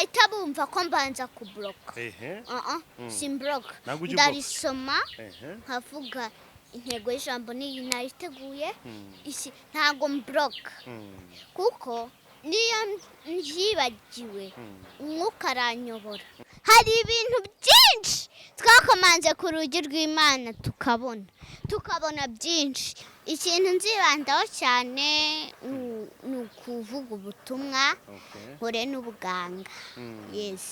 bahita bumva ko mbanza kubloka simbloka ndarisoma nkavuga intego y'ijambo niyi nayiteguye iki ntago mbloka kuko niyo njibagiwe umwuka aranyobora hari ibintu byinshi twakomanze ku rugi rw'Imana tukabona byinshi ikintu nzibandaho cyane ni ukuvuga ubutumwa nkore n'ubuganga yes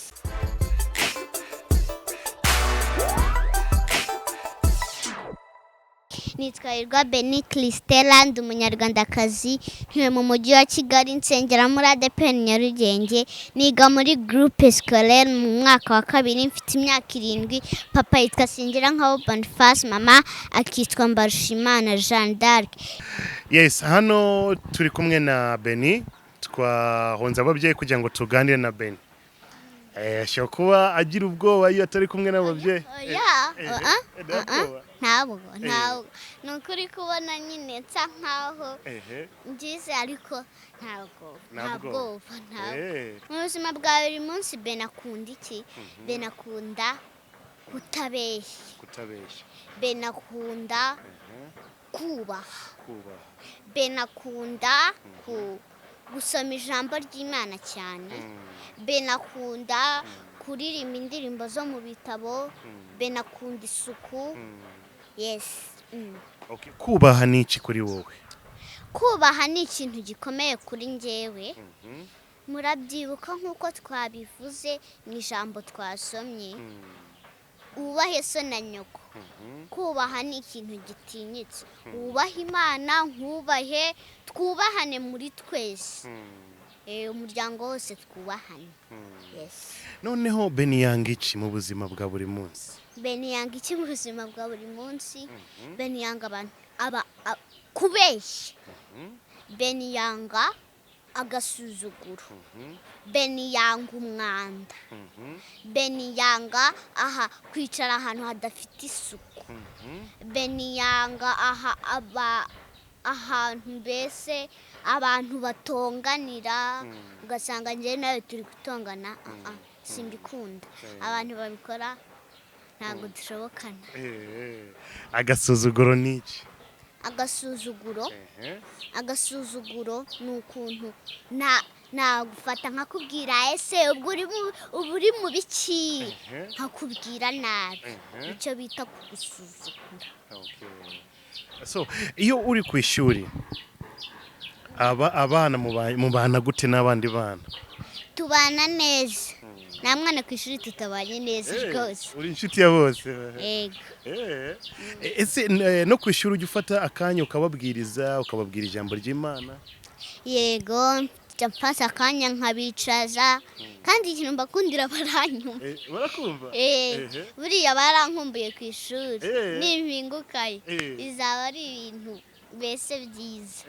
nitwa Benie Christella ndi umunyarwandakazi ntuye mu mujyi wa Kigali nsengera muri ADPN Nyarugenge niga muri groupe scolaire mu mwaka wa 2 mfite imyaka 7 papa yitwa Singira nkaho Boniface mama akitwa Mbarushimana Jeanne d'Arc. Yes, hano turi kumwe na Benie twahonza ababyeyi kugira ngo tuganire na Benie. Ashobora kuba agira ubwoba iyo atari kumwe n'ababyeyi. ntabwo nukuri kubona nyine nsa nkaho ngize ariko ntabwo mu buzima bwa buri munsi Benie akunda iki Benie akunda kutabeshya Benie akunda kubaha Benie akunda gusoma ijambo ry'Imana cyane Benie akunda kuririmba indirimbo zo mu bitabo Benie akunda isuku yes okay kubaha ni iki kuri wowe kubaha ni ikintu gikomeye kuri njyewe murabyibuka nkuko twabivuze mu ijambo twasomye ubahe so na nyoko kubaha ni ikintu gitinyitse ubaha Imana nkubahe twubahane muri twese umuryango wose twubahane yes noneho Benie yanga iki mu buzima bwa buri munsi Benie yanga iki mu buzima bwa buri munsi Benie yanga abantu kubeshya Benie yanga agasuzuguro Benie yanga umwanda Benie yanga kwicara ahantu hadafite isuku Benie yanga ahantu mbese abantu batonganira ugasanga njye nawe turi gutongana simbikunda abantu babikora ntabwo dushobokana agasuzuguro ni iki agasuzuguro ni ukuntu nagufata nkakubwira ese ubwo uri mu biki nkakubwira nabi icyo bita kugusuzugura so iyo uri ku ishuri abana mubana gute n'abandi bana tubana neza nta mwana ku ishuri tutabanye neza rwose uri inshuti ya bose yego ese no ku ishuri ujya ufata akanya ukababwira ijambo ry'Imana yego mfata akanya nkabicaza kandi ikintu mbakundira baranyumva barakumva buriya barankumbuye ku ishuri nimpingukayo bizaba ari ibintu mbese byiza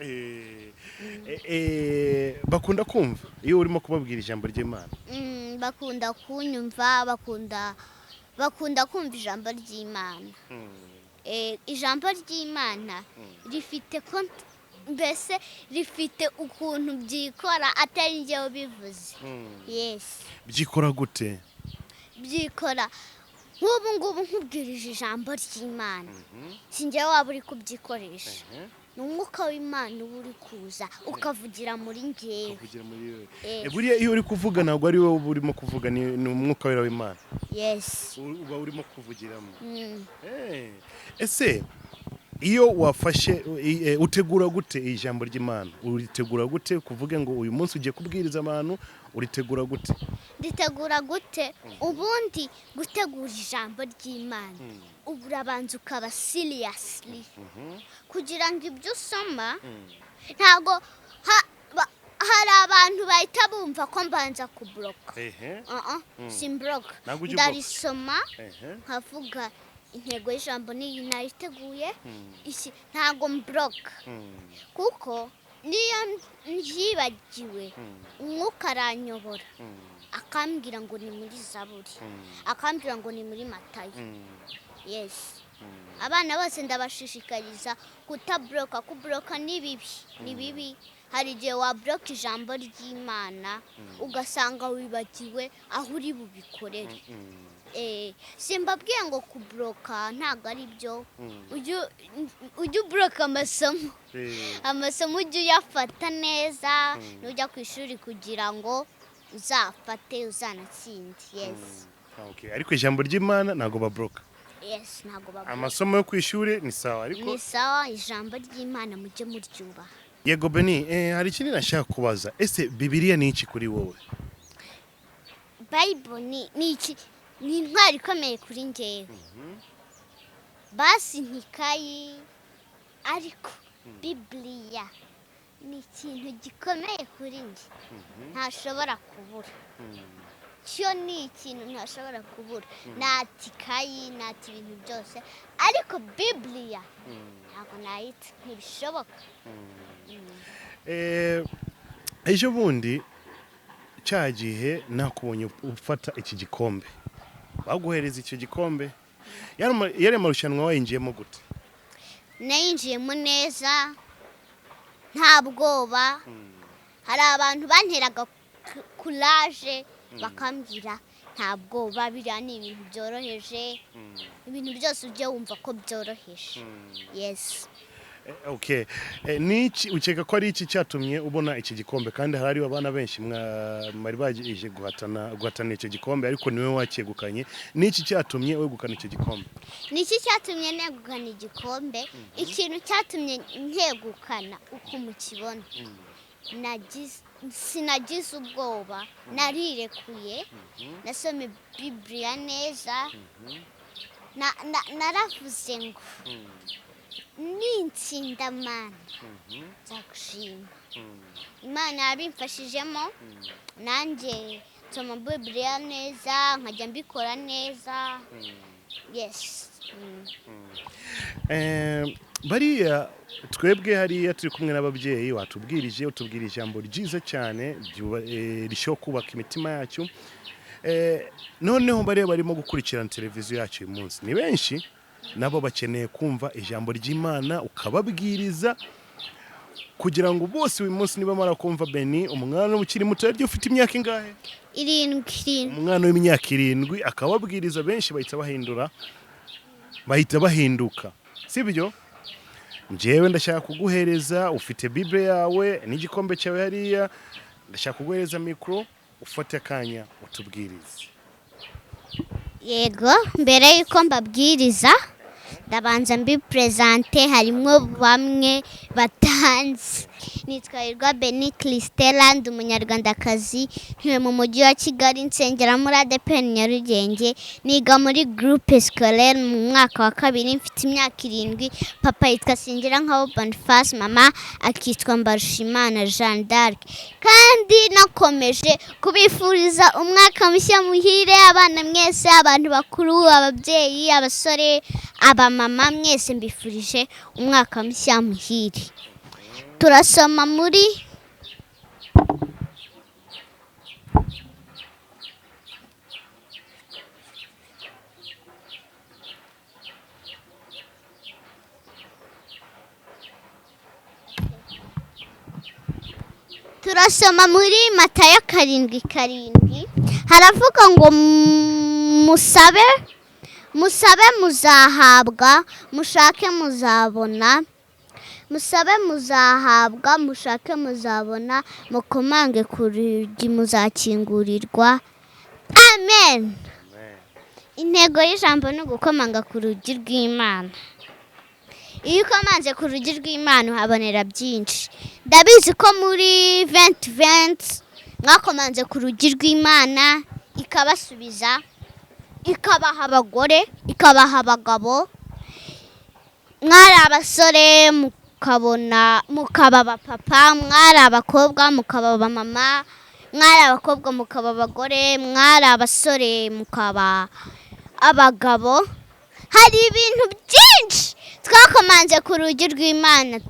bakunda kumva iyo urimo kubabwira ijambo ry'Imana bakunda kunyumva bakunda kumva ijambo ry'Imana ijambo ry'Imana rifite ukuntu byikora atari njyewe bivuze yes byikora gute byikora nk'ubu ngubu nkubwirije ijambo ry'Imana sinjye waba uri kubyikoresha ni umwuka w'Imana uba uri kuza ukavugira muri njyewe buriya iyo uri kuvuga ntabwo ari wowe urimo kuvuga ni umwuka w'Imana yes uba urimo kuvugiramo ese iyo wafashe utegura gute ijambo ry'Imana uritegura gute kuvuge ngo uyu munsi ugiye kubwiriza abantu uritegura gute nditegura gute ubundi gutegura ijambo ry'Imana urabanza ukaba seriously kugira ngo ibyo usoma ntago hari abantu bahita bumva ko mbanza kubloka simbloka ndarisoma nkavuga intego y'ijambo niyi nayiteguye iki ntago mbloka kuko niyo njibagiwe umwuka aranyobora akambwira ngo ni muri Zaburi akambwira ngo ni muri Matayo yes abana bose ndabashishikariza kutabloka kubloka ni bibi hari igihe wabloka ijambo ry'Imana ugasanga wibagiwe aho uri bubikorere. Simbabwiye ngo kubloka ntago ari byo. Ujye ubloka amasomo ujye uyafata neza nujya ku ishuri kugira ngo uzafate uzanatsinde. Yes. Okay, ariko ijambo ry'Imana ntago babloka. Yes, ntago babloka. Amasomo yo ku ishuri ni sawa, ariko ni sawa, ijambo ry'Imana mujye muryubaha. Yego Beni, hari ikindi nashaka kubaza. Ese Bibiliya ni iki kuri wowe? Bible ni iki? Ni intwari ikomeye kuri njyewe. Basi ntikayi, ariko Bibiliya ni ikintu gikomeye kuri njye. Ntashobora kubura. Cyo ni ikintu ntashobora kubura. Nati kayi, nati ibintu byose, ariko Bibiliya ntabwo nayita, ntibishoboka. Ejo bundi cya gihe nakubonye ufata iki gikombe, baguhereza icyo gikombe, yari amarushanwa wayinjiyemo gute? Nayinjiyemo neza, nta bwoba. Hari abantu banteraga courage bakambwira nta bwoba, biriya ni ibintu byoroheje, ibintu byose ujye wumva ko byoroheje. Yes. Okay, niki ukeka ko ari iki cyatumye ubona iki gikombe? Kandi hari abana benshi mwari bagiye guhatana icyo gikombe, ariko niwe wakegukanye. Niki cyatumye wegukana icyo gikombe? Niki cyatumye negukana igikombe? Ikintu cyatumye nkegukana uko mukibona, sinagize ubwoba, narirekuye, nasome Bibiliya neza, naravuze ngo nitsinda Mana nzagushima. Imana yabimfashijemo, nanjye nsoma Bibiliya neza, nkajya mbikora neza. Yes. Bariya twebwe hariya turi kumwe n'ababyeyi, watubwirije utubwira ijambo ryiza cyane risho kubaka imitima yacu. Noneho bariya barimo gukurikirana televiziyo yacu uyu munsi ni benshi, nabo bakeneye kumva ijambo ry'Imana ukababwiriza, kugira ngo bose uyu munsi niba mara kumva Beni, umwana ukiri muto, yaryo ufite imyaka ingahe? 7. Umwana w'imyaka 7 akababwiriza, benshi bahita bahinduka, sibyo? Njyewe ndashaka kuguhereza, ufite Bible yawe n'igikombe cyawe hariya, ndashaka kuguhereza mikro, ufate akanya utubwirize. Yego, mbere yuko mbabwiriza ndabanza mbipresente, harimo bamwe batanzi. Nitwa Benie Christella, ndi umunyarwandakazi, ntuye mu mujyi wa Kigali, nsengera muri ADPN Nyarugenge, niga muri groupe scolaire mu mwaka wa 2, mfite imyaka 7. Papa yitwa Singirankaho Boniface, mama akitwa Mbarushimana Jeanne d'Arc. Kandi nakomeje kubifuriza umwaka mushya muhire, abana mwese, abantu bakuru, ababyeyi, abasore, abamama, mwese mbifurije umwaka mushya muhire. Turasoma muri Matayo 7:7. Haravuga ngo musabe muzahabwa, mushake muzabona, musabe muzahabwa, mushake muzabona, mukomange ku rugi muzakingurirwa. Amen. Intego y'ijambo ni ugukomanga ku rugi rw'Imana. Iyo ukomanze ku rugi rw'Imana uhabonera byinshi. Ndabizi ko muri 2020 mwakomanze ku rugi rw'Imana ikabasubiza, ikabaha abagore, ikabaha abagabo, mwari abasore mukaba abapapa, mwari abakobwa mukaba abamama, mwari abakobwa mukaba abagore, mwari abasore mukaba abagabo. Hari ibintu byinshi twakomanze ku rugi rw'Imana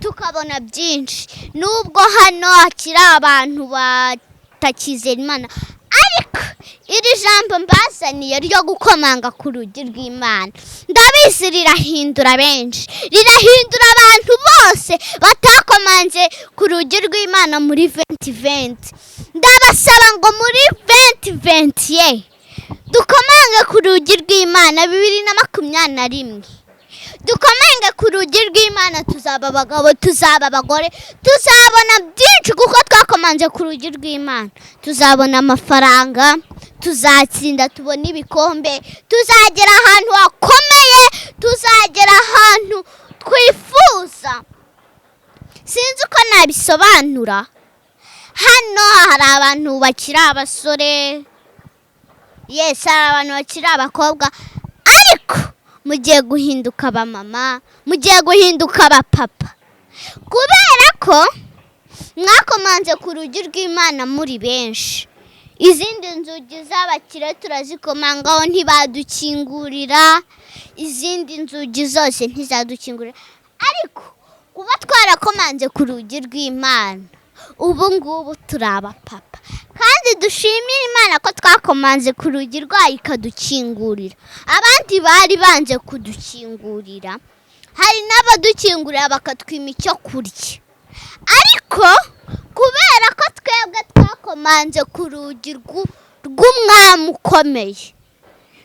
tukabona byinshi, nubwo hano hakiri abantu batakizera Imana, ariko iri jambo mbazaniye ryo gukomanga ku rugi rw'Imana ndabizi rirahindura benshi, rirahindura abantu bose batakomanze ku rugi rw'Imana muri 2020. Ndabasaba ngo muri 2020 dukomange ku rugi rw'Imana 2021. Dukomange ku rugi rw'Imana, tuzaba abagabo, tuzaba abagore, tuzabona byinshi kuko twakomanze ku rugi rw'Imana. Tuzabona amafaranga, tuzatsinda, tubona ibikombe, tuzagera ahantu hakomeye, tuzagera ahantu twifuza. Sinzi uko nabisobanura. Hano hari abantu bakiri abasore, yes, hari abantu bakiri abakobwa, ariko mugiye guhinduka abamama, mugiye guhinduka abapapa, kubera ko mwakomanze ku rugi rw'Imana muri benshi. Izindi nzugi z'abakire turazikomangaho ntibadukingurira, izindi nzugi zose ntizadukingurira, ariko kuba twarakomanze ku rugi rw'Imana ubu ngubu turi abapapa, kandi dushimira Imana ko twakomanze ku rugi rwayo ikadukingurira. Abandi bari banze kudukingurira, hari n'abadukingurira bakatwima icyo kurya, ariko kubera ko twebwe twakomanze ku rugi rw'umwami ukomeye,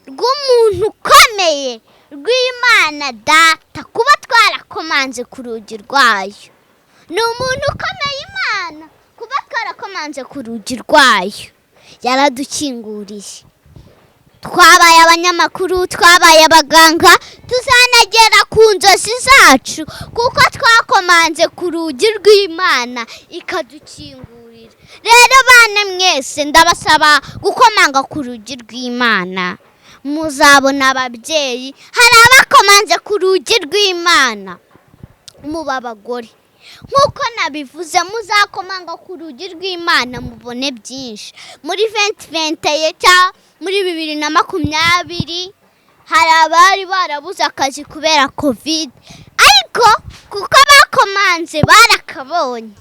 rw'umuntu ukomeye, rw'Imana Data, kuba twarakomanze ku rugi rwayo, ni umuntu ukomeye Imana, kuba twarakomanze ku rugi rwayo yaradukinguriye. Twabaye abanyamakuru, twabaye abaganga, tuzanagera ku nzozi zacu kuko twakomanze ku rugi rw'Imana ikadukingurira. Rero bana mwese ndabasaba gukomanga ku rugi rw'Imana, muzabona ababyeyi. Hari abakomanze ku rugi rw'Imana muba abagore, nk'uko nabivuze, muzakomanga ku rugi rw'Imana mubone byinshi. Muri 2020 cyangwa muri 2020 hari abari barabuze akazi kubera COVID, ariko kuko bakomanze barakabonye.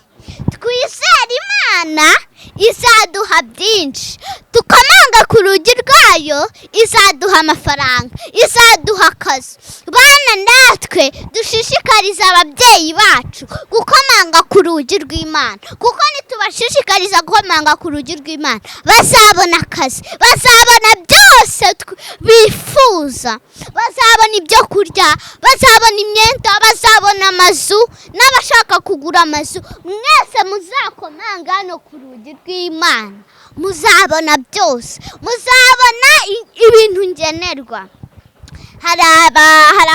Twizere Imana izaduha byinshi, tukomanga ku rugi rwayo izaduha amafaranga, izaduha akazi. Bana natwe dushishikariza ababyeyi bacu gukomanga ku rugi rw'Imana, kuko nitubashishikariza gukomanga ku rugi rw'Imana bazabona akazi, bazabona byose bifuza, bazabona ibyo kurya, bazabona imyenda, bazabona amazu, n'abashaka kugura amazu. Mwese muzakomanga hano ku rugi rw'Imana muzabona byose, muzabona ibintu ngenerwa. Hari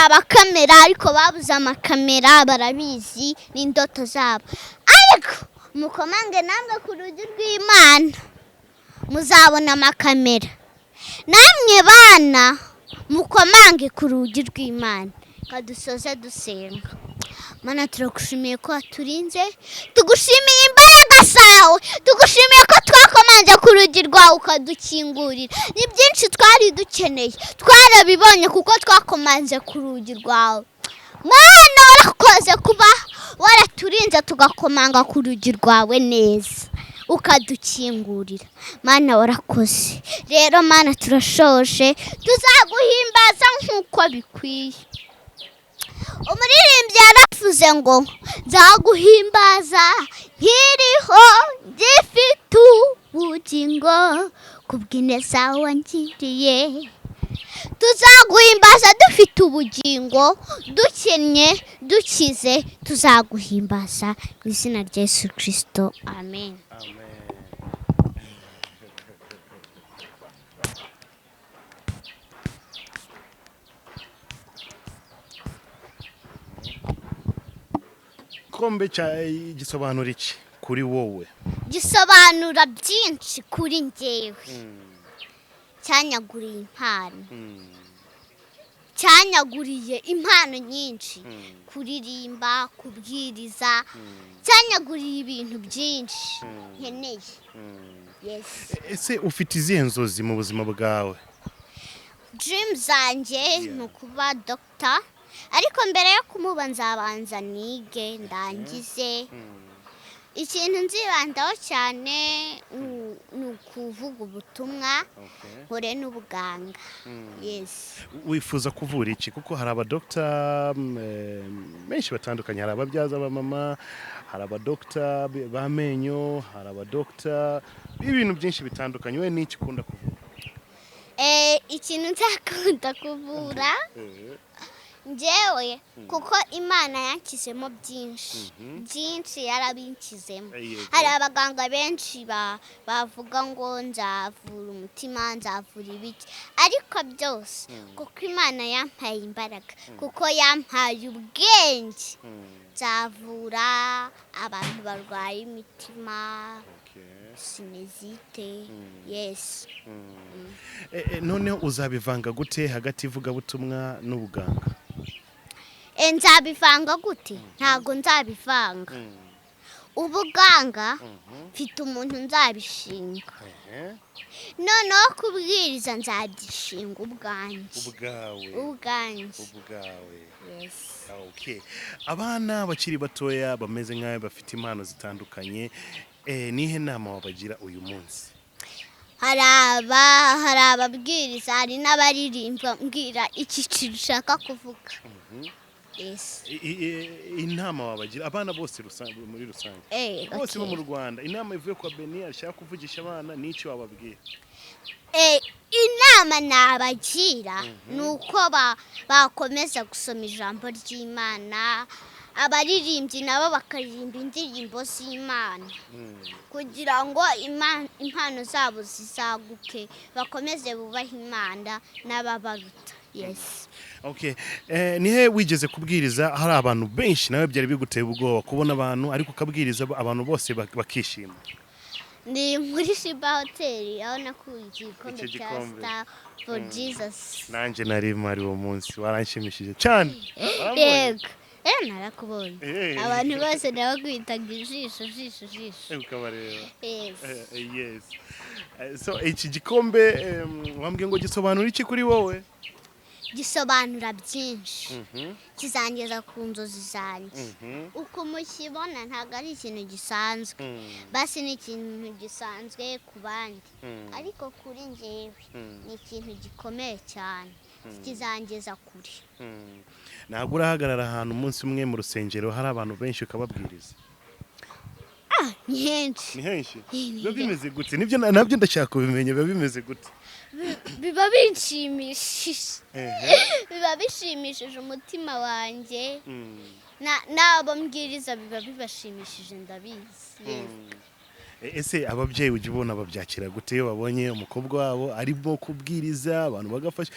abakamera ariko babuze amakamera, barabizi n'indoto zabo, ariko mukomange namwe ku rugi rw'Imana muzabona amakamera. Namwe bana mukomange ku rugi rw'Imana. Kadusoze dusenga. Mana, turagushimiye ko waturinze, tugushimiye imbaraga zawe, tugushimiye ko twakomanze ku rugi rwawe ukadukingurira. Ni byinshi twari dukeneye, twarabibonye kuko twakomanze ku rugi rwawe. Mana, warakoze kuba waraturinze tugakomanga ku rugi rwawe neza ukadukingurira. Mana, warakoze. Rero Mana, turashoje, tuzaguhimbaza nk'uko bikwiye. Umuririmbyi yaravuze ngo nzaguhimbaza nkiriho ngifite ubugingo kubw'ineza wangiriye. Tuzaguhimbaza dufite ubugingo, dukennye, dukize, tuzaguhimbaza mu izina rya Yesu Kristo. Amen. Kombe gisobanura iki kuri wowe? Gisobanura byinshi kuri njyewe. Cyanyaguriye impano, cyanyaguriye impano nyinshi, kuririmba, kubwiriza, cyanyaguriye ibintu byinshi nkeneye. Yes. Ese ufite izihe nzozi mu buzima bwawe? Dreams zanjye ni ukuba doctor, ariko mbere yo kumuba nzabanza nige ndangize, ikintu nzibandaho cyane ni ukuvuga ubutumwa nkore n'ubuganga. Yes. wifuza kuvura iki kuko hari abadokita benshi batandukanye, hari ababyaza b'amama, hari abadokita b'amenyo, hari abadokita b'ibintu byinshi bitandukanye. we n'iki ukunda kuvura? Ikintu nzakunda kuvura njyewe kuko Imana yankizemo byinshi yarabinkizemo. hari abaganga benshi bavuga ngo nzavura umutima, nzavura ibiki, ariko byose kuko Imana yampaye imbaraga, kuko yampaye ubwenge, nzavura abantu barwaye imitima, sinezite. Yes. noneho uzabivanga gute hagati y'ivugabutumwa n'ubuganga? Nzabivanga gute? Ntago nzabivanga. Ubuganga mfite umuntu nzabishinga, noneho kubwiriza nzagishinga ubwanjye. Yes. Okay. abana bakiri batoya bameze nk'aho bafite impano zitandukanye, nihe nama wabagira uyu munsi? hari ababwiriza, hari n'abaririmba, mbwira icyiciro ushaka kuvuga. Yes. inama wabagira abana bose muri rusange, bose bo mu Rwanda, inama ivuye kwa Benie ashaka kuvugisha abana, n'icyo wababwira? Inama nabagira ni uko bakomeza gusoma ijambo ry'Imana, abaririmbyi nabo bakaririmba indirimbo z'Imana, kugira ngo impano zabo zizaguke, bakomeze bubaha Imana n'ababaruta. Yes. Okay. nihe wigeze kubwiriza hari abantu benshi nawe byari biguteye ubwoba kubona abantu ariko ukabwiriza abantu bose bakishima? Ni muri Shiba Hotel, aho nakuye igikombe cya Star for Jesus. Nanjye nari mpari uwo munsi, waranshimishije cyane. Yego. Narakubonye. Abantu bose nabakwitaga ijisho. Ukabareba. Yes. Yes. So iki gikombe wambwiye ngo gisobanura iki kuri wowe? Gisobanura byinshi, kizangeza ku nzozi zanjye. uko mukibona ntabwo ari ikintu gisanzwe, basi ni ikintu gisanzwe ku bandi, ariko kuri njyewe ni ikintu gikomeye cyane, kizangeza kure. Ntabwo urahagarara ahantu umunsi umwe mu rusengero hari abantu benshi ukababwiriza? Ni henshi. Ni henshi? Biba bimeze gute? Nibyo nabyo ndashaka kubimenya, biba bimeze gute? Biba binshimishije. Biba bishimishije umutima wanjye, n'abo mbwiriza biba bibashimishije, ndabizi. Ese ababyeyi ujya ubona babyakira gute iyo babonye umukobwa wabo arimo kubwiriza abantu bagafasha?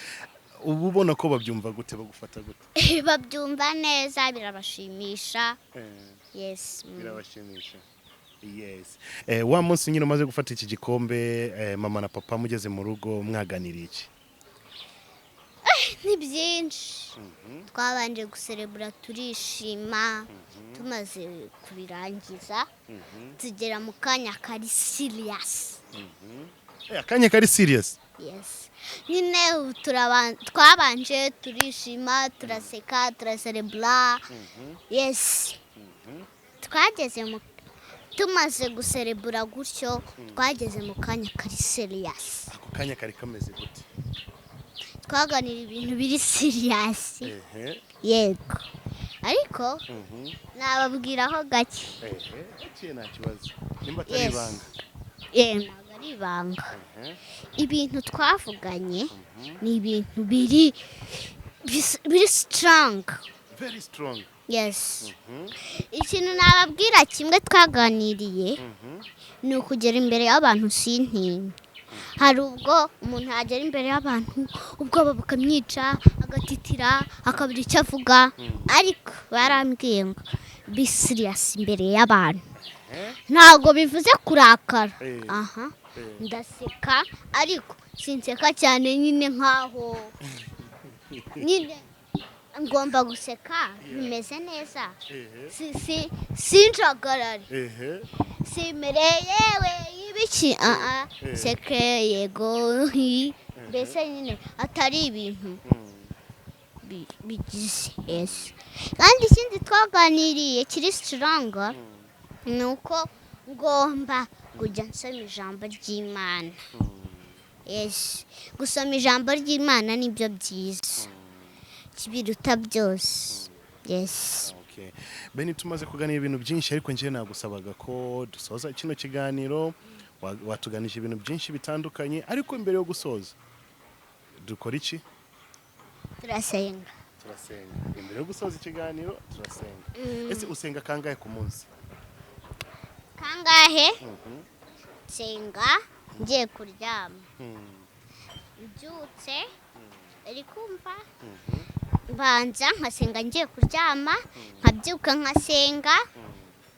uba ubona ko babyumva gute, bagufata gute? Babyumva neza, birabashimisha. Yes. Birabashimisha. Yes. Wa munsi nyine umaze gufata iki gikombe, mama na papa mugeze mu rugo mwaganiriye iki? Ni byinshi. Twabanje guserebura turishima, tumaze kubirangiza tugera mu kanya kari serious. Akanya kari serious? Yes. Nyine twabanje turishima, turaseka, turaserebura. Yes. Twageze tumaze guserebura gutyo, twageze mu kanya kari serious. Ako kanya kari kameze gute? Twaganira ibintu biri serious. Yego. Ariko nababwiraho gake. Gake nta kibazo. Nimba atari ibanga. Ntabwo ari ibanga. Ibintu twavuganye ni ibintu biri strong. Very strong. Yes. Ikintu nababwira kimwe twaganiriye ni ukugera imbere y'abantu sintinye. Hari ubwo umuntu yagera imbere y'abantu ubwoba bukamwica, agatitira, akabura icyo avuga, ariko barambwiye ngo be serious imbere y'abantu. Ntabwo bivuze kurakara. Ndaseka, ariko sinseka cyane, nyine nkaho nyine ngomba guseka bimeze neza, sinjagarare, simereye yewe y'ibiki, seke yego, mbese nyine atari ibintu bigize. Yes. Kandi ikindi twaganiriye kiri strong nuko ngomba kujya nsoma ijambo ry'Imana. Yes, gusoma ijambo ry'Imana nibyo byiza kibiruta byose. Yes. Okay. Beni, tumaze kuganira ibintu byinshi ariko nje nagusabaga ko dusoza kino kiganiro. Watuganije ibintu byinshi bitandukanye ariko imbere yo gusoza dukora iki? Turasenga. Imbere yo gusoza ikiganiro turasenga. Ese usenga kangahe ku munsi? Kangahe? Senga ngiye kuryama. Mbyutse uri kumva? Mbanza nkasenga ngiye kuryama, nkabyuka nkasenga,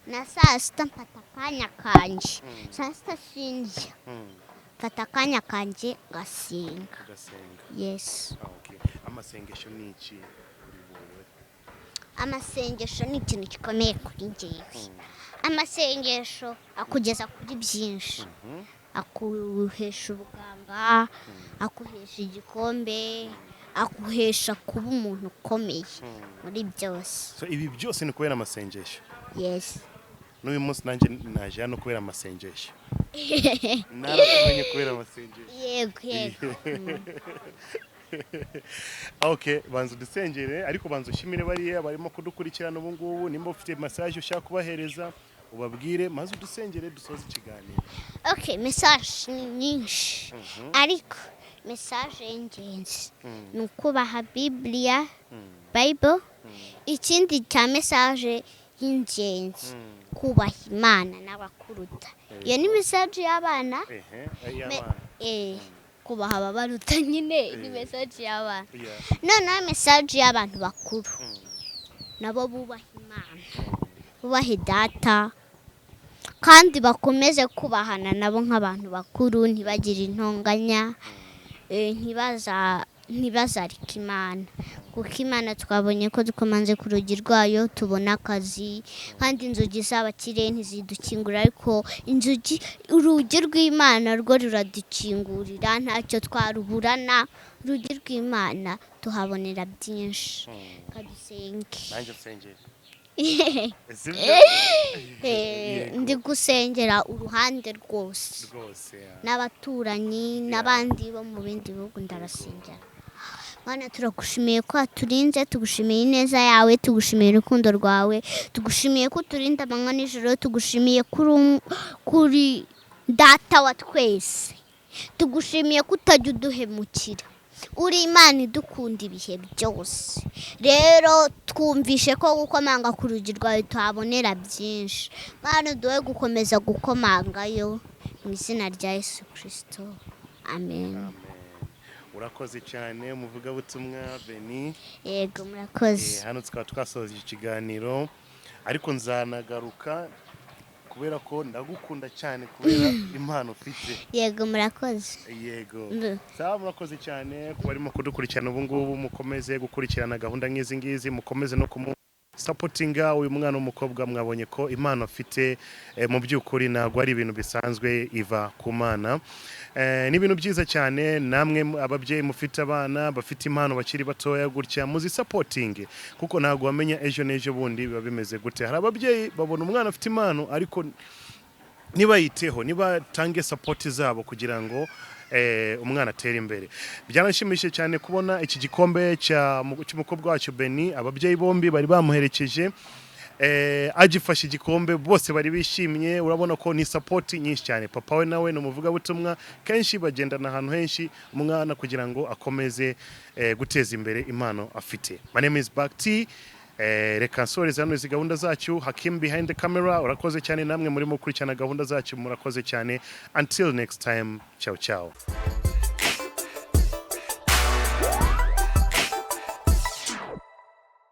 na saa sita mfata akanya kanje. Saa sita sindya. Mfata akanya kanje ngasenga. Yes. Okay. Amasengesho ni iki kuri wowe? Amasengesho ni ikintu gikomeye kuri njyewe. Amasengesho akugeza kuri byinshi. Akuhesha ubuganga, akuhesha igikombe, akuhesha kuba umuntu ukomeye muri byose. So ibi byose ni kubera amasengesho? Yes. N'uyu munsi nanjye naje hano kubera amasengesho. Narakumenye kubera amasengesho. Yego. Okay, banza dusengere ariko banza ushimire bariya barimo kudukurikirana ubu ngubu. Nimba ufite message ushaka kubahereza ubabwire maze udusengere dusoze ikiganiro. Okay, message ni nyinshi. Ariko message y'ingenzi ni ukubaha Bibiliya, Bible. Ikindi cya message y'ingenzi kubaha Imana n'abakuruta. Iyo ni message y'abana. Kubaha ababaruta nyine ni message y'abana. Noneho message y'abantu bakuru nabo bubaha Imana, bubahe data, kandi bakomeze kubahana nabo nk'abantu bakuru, ntibagire intonganya, ntibazarike Imana, kuko Imana twabonye ko dukomanze ku rugi rwayo tubona akazi, kandi inzugi z'abakire ntizidukingura, ariko urugi rw'Imana rwo ruradukingurira, ntacyo twaruburana. Urugi rw'Imana tuhabonera byinshi. Kadusenge. Nanjye nsengere. Ndi gusengera uruhande rwose n'abaturanyi n'abandi bo mu bindi bihugu ndarasengera. Mana, turagushimiye ko waturinze, tugushimiye ineza yawe, tugushimiye urukundo rwawe, tugushimiye ko uturinda amanywa n'ijoro, tugushimiye kuri data wa twese, tugushimiye ko utajya uduhemukira, uri Imana idukunda ibihe byose. Rero twumvishe ko gukomanga ku rugi rwawe tuhabonera byinshi. Mana, duhe gukomeza gukomangayo mu izina rya Yesu Kristo. Amen. Urakoze cyane umuvugabutumwa Benie. Yego, murakoze. Hano tukaba twasoje ikiganiro ariko nzanagaruka kubera ko ndagukunda cyane kubera impano ufite. Yego, murakoze. Yego. Sawa, murakoze cyane kuba arimo kudukurikirana ubu ngubu. Mukomeze gukurikirana gahunda nk'izi ngizi, mukomeze no supportinga uyu mwana w'umukobwa. Mwabonye ko impano afite mu by'ukuri ntabwo ari ibintu bisanzwe, iva ku Mana. Ni ibintu byiza cyane. Namwe ababyeyi mufite abana bafite impano bakiri batoya gutya, muzi supporting, kuko ntabwo wamenya ejo n'ejo bundi biba bimeze gute. Hari ababyeyi babona umwana afite impano ariko nibayiteho, nibatange support zabo kugira ngo umwana atere imbere. Byanashimishije cyane kubona iki gikombe cy'umukobwa wacu Benie. Ababyeyi bombi bari bamuherekeje, agifashe igikombe bose bari bishimye. Urabona ko ni support nyinshi cyane. Papa we nawe n'umuvugabutumwa, kenshi bagendana ahantu henshi umwana kugira ngo akomeze guteza imbere impano afite. My name is BigTown. Reka nsoreze hano izi gahunda zacu. Hakim behind the camera, urakoze cyane. Namwe murimo gukurikirana gahunda zacu, murakoze cyane. Until next time, ciao ciao.